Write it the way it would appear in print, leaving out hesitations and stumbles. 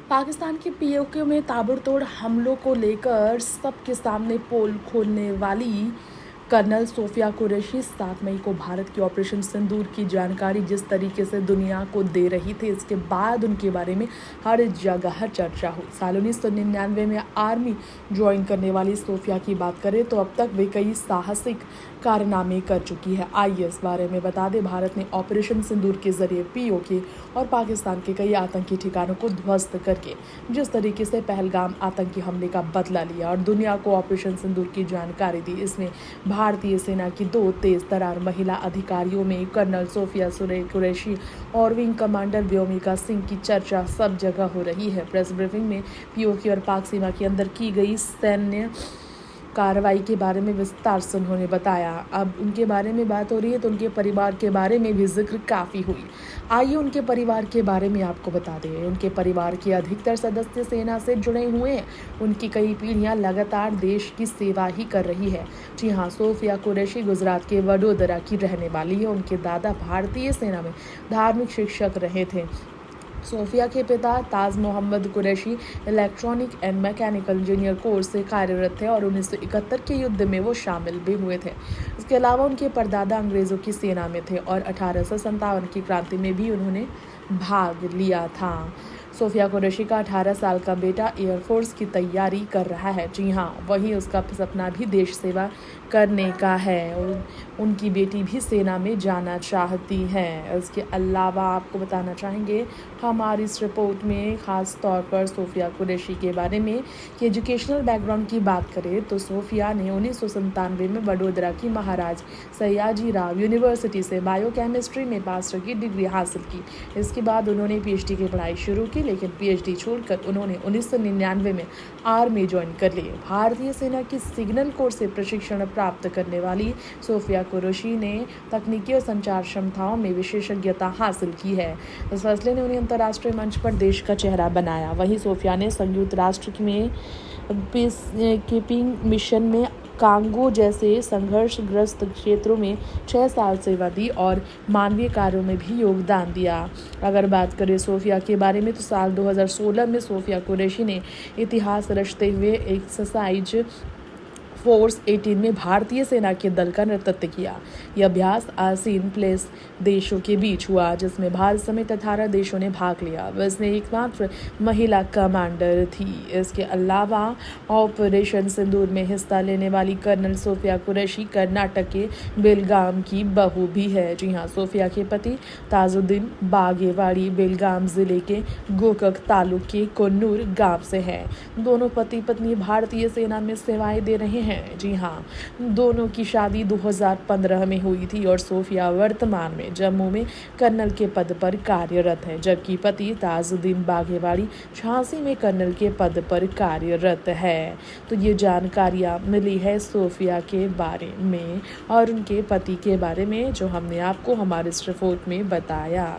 पाकिस्तान के पीओके में ताबड़तोड़ हमलों को लेकर सबके सामने पोल खोलने वाली कर्नल सोफिया कुरैशी 7 मई को भारत की ऑपरेशन सिंदूर की जानकारी जिस तरीके से दुनिया को दे रही थी, इसके बाद उनके बारे में हर जगह चर्चा हुई। साल 1999 में आर्मी ज्वाइन करने वाली सोफिया की बात करें तो अब तक वे कई साहसिक कारनामे कर चुकी है। आइए इस बारे में बता दें, भारत ने ऑपरेशन सिंदूर के जरिए पीओके और पाकिस्तान के कई आतंकी ठिकानों को ध्वस्त करके जिस तरीके से पहलगाम आतंकी हमले का बदला लिया और दुनिया को ऑपरेशन सिंदूर की जानकारी दी। इसमें भारतीय सेना की 2 तेज तरार महिला अधिकारियों में कर्नल सोफिया कुरैशी और विंग कमांडर व्योमिका सिंह की चर्चा सब जगह हो रही है। प्रेस ब्रीफिंग में पीओके और पाक सीमा के अंदर की गई सैन्य कार्रवाई के बारे में विस्तार से उन्होंने बताया। अब उनके बारे में बात हो रही है तो उनके परिवार के बारे में भी जिक्र काफ़ी हुई। आइए उनके परिवार के बारे में आपको बता दें। उनके परिवार के अधिकतर सदस्य सेना से जुड़े हुए हैं। उनकी कई पीढ़ियां लगातार देश की सेवा ही कर रही है। जी हाँ, सोफिया कुरैशी गुजरात के वडोदरा की रहने वाली है। उनके दादा भारतीय सेना में धार्मिक शिक्षक रहे थे। सोफिया के पिता Taj Mohammad Qureshi electronic and mechanical engineer course से कार्यरत थे और 1971 के युद्ध में वो शामिल भी हुए थे। इसके अलावा उनके परदादा अंग्रेज़ों की सेना में थे और 1857 की क्रांति में भी उन्होंने भाग लिया था। सोफिया कुरैशी का 18 साल का बेटा एयरफोर्स की तैयारी कर रहा है। जी हाँ, वही उसका सपना भी देश सेवा करने का है और उनकी बेटी भी सेना में जाना चाहती है। इसके अलावा आपको बताना चाहेंगे हमारी इस रिपोर्ट में ख़ास तौर पर सोफिया कुरैशी के बारे में कि एजुकेशनल बैकग्राउंड की बात करें तो सोफिया ने 1997 में वडोदरा की महाराज सयाजी राव यूनिवर्सिटी से बायोकेमिस्ट्री में मास्टर की डिग्री हासिल की। इसके बाद उन्होंने पीएचडी की पढ़ाई शुरू की, लेकिन पीएचडी छोड़कर उन्होंने 1999 में आर्मी ज्वाइन कर ली। भारतीय सेना की सिग्नल कोर से प्रशिक्षण प्राप्त करने वाली सोफिया कुरैशी ने तकनीकी और संचार क्षमताओं में विशेषज्ञता हासिल की है। इस फैसले ने उन्हें अंतर्राष्ट्रीय मंच पर देश का चेहरा बनाया। वहीं सोफिया ने संयुक्त राष्ट्र में पीस कीपिंग मिशन में कांगो जैसे संघर्षग्रस्त क्षेत्रों में 6 साल सेवा दी और मानवीय कार्यों में भी योगदान दिया। अगर बात करें सोफिया के बारे में तो साल 2016 में सोफिया कुरैशी ने इतिहास रचते हुए एक्सरसाइज फोर्स 18 में भारतीय सेना के दल का नेतृत्व किया। यह अभ्यास आसीन प्लेस देशों के बीच हुआ, जिसमें भारत समेत 18 देशों ने भाग लिया। वह इसमें एकमात्र महिला कमांडर थी। इसके अलावा ऑपरेशन सिंदूर में हिस्सा लेने वाली कर्नल सोफिया कुरैशी कर्नाटक के बेलगाम की बहू भी है। जी हाँ, सोफिया के पति ताजुद्दीन बागेवाड़ी बेलगाम जिले के गोकक तालुक के कोन्नूर गांव से है। दोनों पति पत्नी भारतीय सेना में सेवाएं दे रहे हैं। जी हाँ, दोनों की शादी 2015 में हुई थी और सोफिया वर्तमान में जम्मू में कर्नल के पद पर कार्यरत है, जबकि पति ताजुद्दीन बागेवाड़ी झांसी में कर्नल के पद पर कार्यरत है। तो ये जानकारियाँ मिली है सोफिया के बारे में और उनके पति के बारे में, जो हमने आपको हमारे इस रिपोर्ट में बताया।